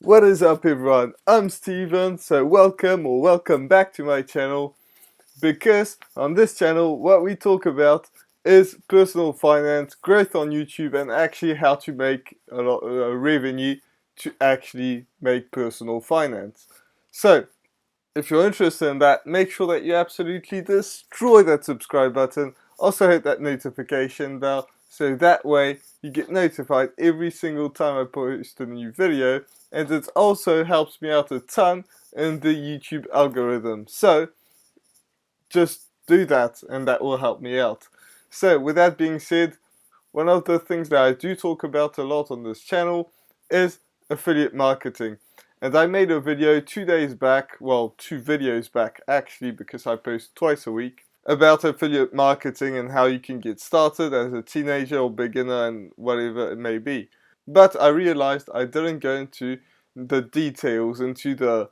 What is up everyone, I'm Steven, so welcome back to my channel, because on this channel what we talk about is personal finance, growth on YouTube, and actually how to make a lot of revenue to actually make personal finance. So if you're interested in that, make sure that you absolutely destroy that subscribe button. Also hit that notification bell so that way you get notified every single time I post a new video, and it also helps me out a ton in the YouTube algorithm. So just do that and that will help me out. So with that being said, one of the things that I do talk about a lot on this channel is affiliate marketing. And I made a video 2 days back, well, 2 videos back actually, because I post twice a week, about affiliate marketing and how you can get started as a teenager or beginner and whatever it may be. But I realized I didn't go into the details, into the,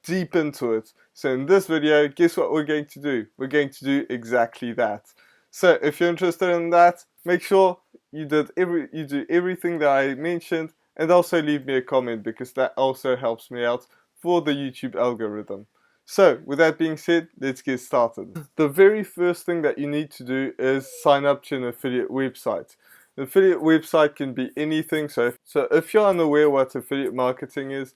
deep into it. So in this video, guess what we're going to do? We're going to do exactly that. So if you're interested in that, make sure you do everything that I mentioned, and also leave me a comment, because that also helps me out for the YouTube algorithm. So with that being said, let's get started. The very first thing that you need to do is sign up to an affiliate website. An affiliate website can be anything. So if you're unaware what affiliate marketing is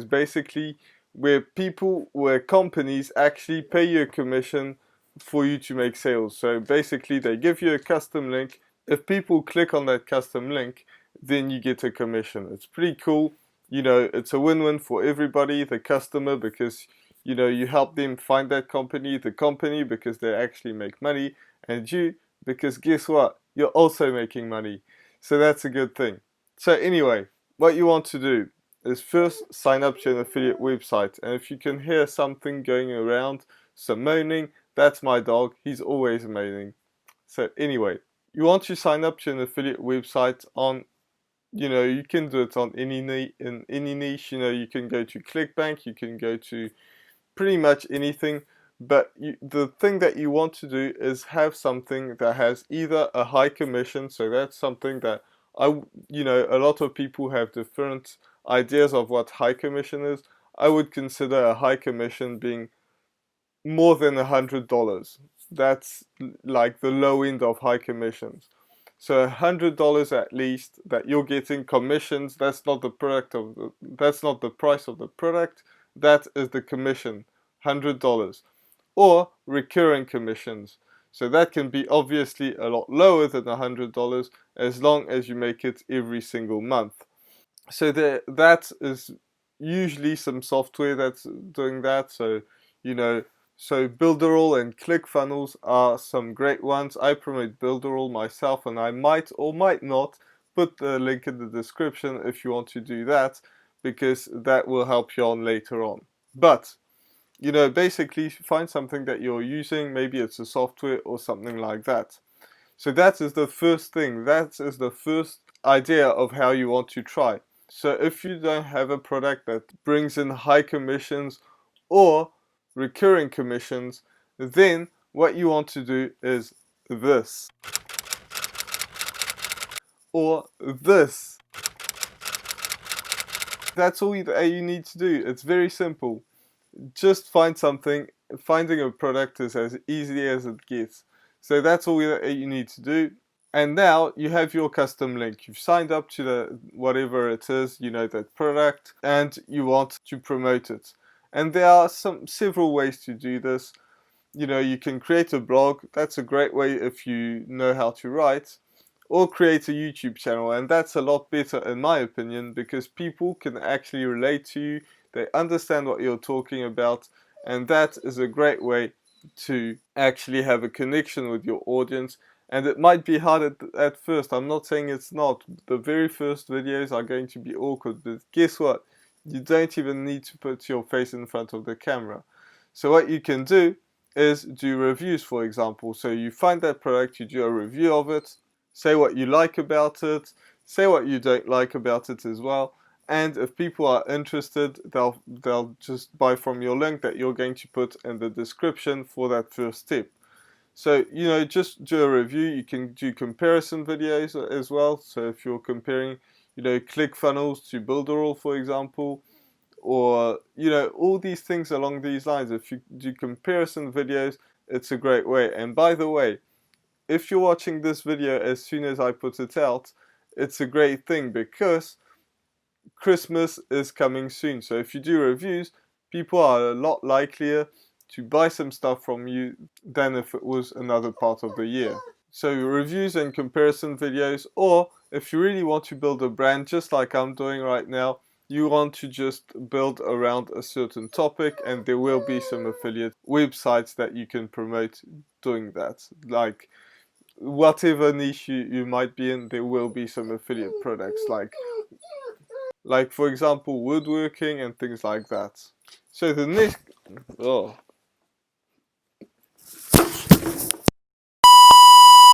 basically where companies actually pay you a commission for you to make sales. So basically they give you a custom link. If people click on that custom link, then you get a commission. It's pretty cool. It's a win-win for everybody, the customer, because you help them find that company, the company because they actually make money, and you, because guess what, you're also making money. So that's a good thing. So anyway, what you want to do is first sign up to an affiliate website. And if you can hear something going around, some moaning, that's my dog. He's always moaning. So anyway, you want to sign up to an affiliate website on, you can do it on in any niche. You can go to ClickBank, you can go to pretty much anything. But the thing that you want to do is have something that has either a high commission. So that's something that a lot of people have different ideas of what high commission is. I would consider a high commission being more than $100. That's like the low end of high commissions. So $100 at least that you're getting commissions. That's not the that's not the price of the product. That is the commission, $100, or recurring commissions. So that can be obviously a lot lower than $100 as long as you make it every single month. So that is usually some software that's doing that. So you know, so Builderall and ClickFunnels are some great ones. I promote Builderall myself, and I might or might not put the link in the description if you want to do that, because that will help you on later on. But basically find something that you're using. Maybe it's a software or something like that. So that is the first thing. That is the first idea of how you want to try. So if you don't have a product that brings in high commissions or recurring commissions, then what you want to do is this or this. That's all that you need to do. It's very simple. Just find something. Finding a product is as easy as it gets. So that's all that you need to do. And now you have your custom link. You've signed up to the whatever it is, that product, and you want to promote it. And there are several ways to do this. You can create a blog. That's a great way if you know how to write, or create a YouTube channel. And that's a lot better in my opinion, because people can actually relate to you. They understand what you're talking about, and that is a great way to actually have a connection with your audience. And it might be hard at first. I'm not saying it's not. The very first videos are going to be awkward, but guess what? You don't even need to put your face in front of the camera. So what you can do is do reviews, for example. So you find that product, you do a review of it, say what you like about it, say what you don't like about it as well. And if people are interested, they'll just buy from your link that you're going to put in the description for that first step. So, just do a review. You can do comparison videos as well. So if you're comparing, ClickFunnels to Builderall, for example, or all these things along these lines. If you do comparison videos, it's a great way. And by the way, if you're watching this video as soon as I put it out, it's a great thing because Christmas is coming soon. So if you do reviews, people are a lot likelier to buy some stuff from you than if it was another part of the year. So reviews and comparison videos, or if you really want to build a brand just like I'm doing right now, you want to just build around a certain topic, and there will be some affiliate websites that you can promote doing that. Like whatever niche you might be in, there will be some affiliate products like for example woodworking and things like that. So the next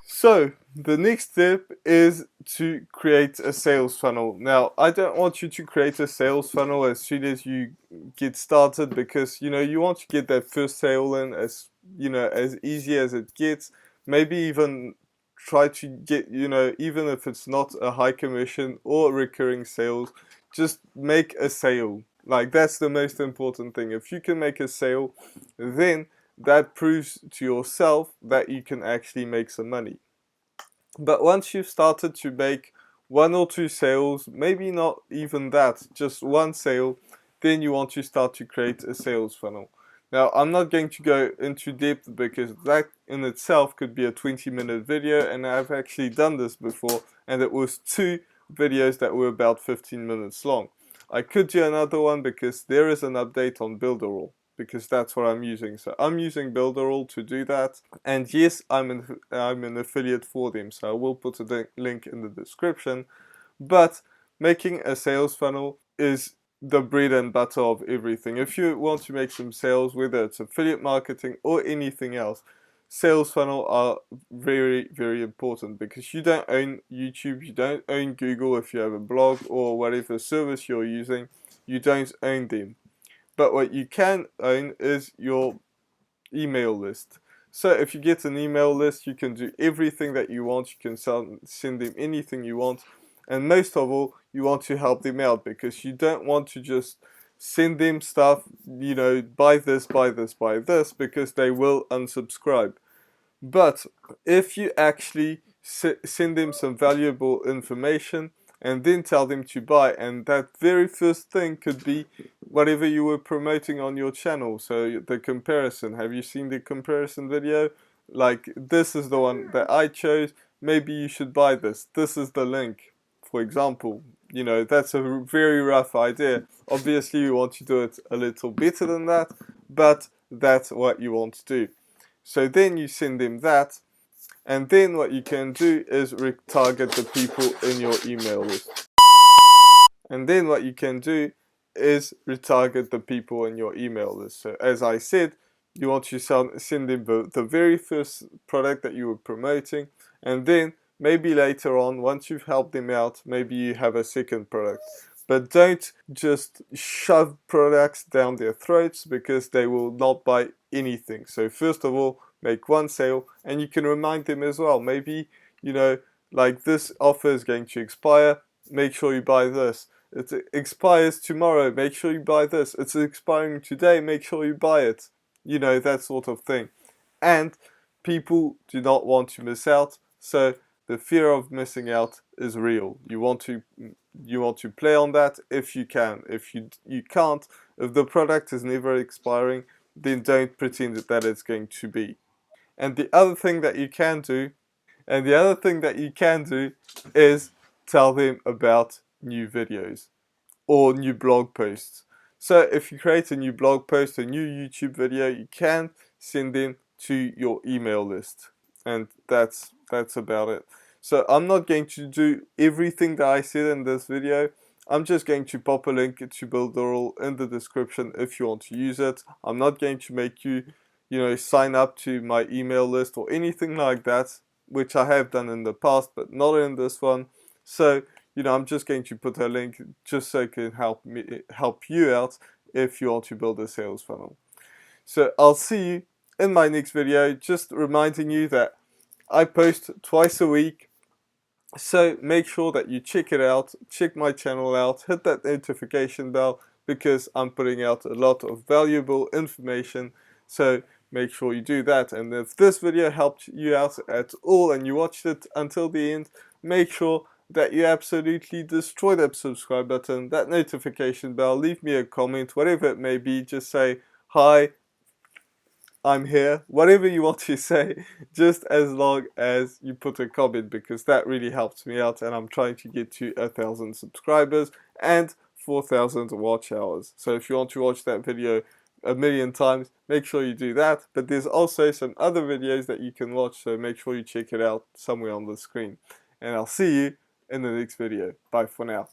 So the next step is to create a sales funnel. Now, I don't want you to create a sales funnel as soon as you get started, because you want to get that first sale in as easy as it gets. Maybe even try to get, even if it's not a high commission or recurring sales, just make a sale. Like, that's the most important thing. If you can make a sale, then that proves to yourself that you can actually make some money. But once you've started to make 1 or 2 sales, maybe not even that, just one sale, then you want to start to create a sales funnel. Now, I'm not going to go into depth because that in itself could be a 20-minute video, and I've actually done this before, and it was 2 videos that were about 15 minutes long. I could do another one because there is an update on Builderall, because that's what I'm using. So I'm using Builderall to do that. And yes, I'm an affiliate for them, so I will put a link in the description. But making a sales funnel is the bread and butter of everything. If you want to make some sales, whether it's affiliate marketing or anything else, sales funnel are very, very important, because you don't own YouTube, you don't own Google. If you have a blog or whatever service you're using, you don't own them. But what you can own is your email list. So if you get an email list, you can do everything that you want. You can send them anything you want. And most of all, you want to help them out, because you don't want to just send them stuff, buy this, buy this, buy this, because they will unsubscribe. But if you actually send them some valuable information and then tell them to buy, and that very first thing could be whatever you were promoting on your channel. So the comparison, have you seen the comparison video? Like, this is the one that I chose, maybe you should buy this, this is the link, for example. That's a very rough idea. Obviously you want to do it a little better than that, but that's what you want to do. So then you send them that, and then what you can do is retarget the people in your email list. And then what you can do is retarget the people in your email list. So as I said, you want to send them the very first product that you were promoting, and then maybe later on, once you've helped them out, maybe you have a second product. But don't just shove products down their throats, because they will not buy anything. So first of all, make one sale, and you can remind them as well. Maybe, like, this offer is going to expire, make sure you buy this. It expires tomorrow, make sure you buy this. It's expiring today, make sure you buy it. That sort of thing. And people do not want to miss out, so the fear of missing out is real. You want to play on that if you can. If you can't, if the product is never expiring, then don't pretend that it's going to be. And the other thing that you can do, is tell them about new videos or new blog posts. So if you create a new blog post, a new YouTube video, you can send them to your email list. And that's about it. So I'm not going to do everything that I said in this video. I'm just going to pop a link to Builderall in the description if you want to use it. I'm not going to make you, sign up to my email list or anything like that, which I have done in the past, but not in this one. So, I'm just going to put a link just so it can help you out if you want to build a sales funnel. So I'll see you in my next video. Just reminding you that I post twice a week. So make sure that you check it out, check my channel out, hit that notification bell because I'm putting out a lot of valuable information. So make sure you do that. And if this video helped you out at all and you watched it until the end, make sure that you absolutely destroy that subscribe button, that notification bell, leave me a comment, whatever it may be, just say, hi, I'm here, whatever you want to say, just as long as you put a comment, because that really helps me out and I'm trying to get to 1,000 subscribers and 4,000 watch hours. So if you want to watch that video a million times, make sure you do that. But there's also some other videos that you can watch, so make sure you check it out somewhere on the screen. And I'll see you in the next video. Bye for now.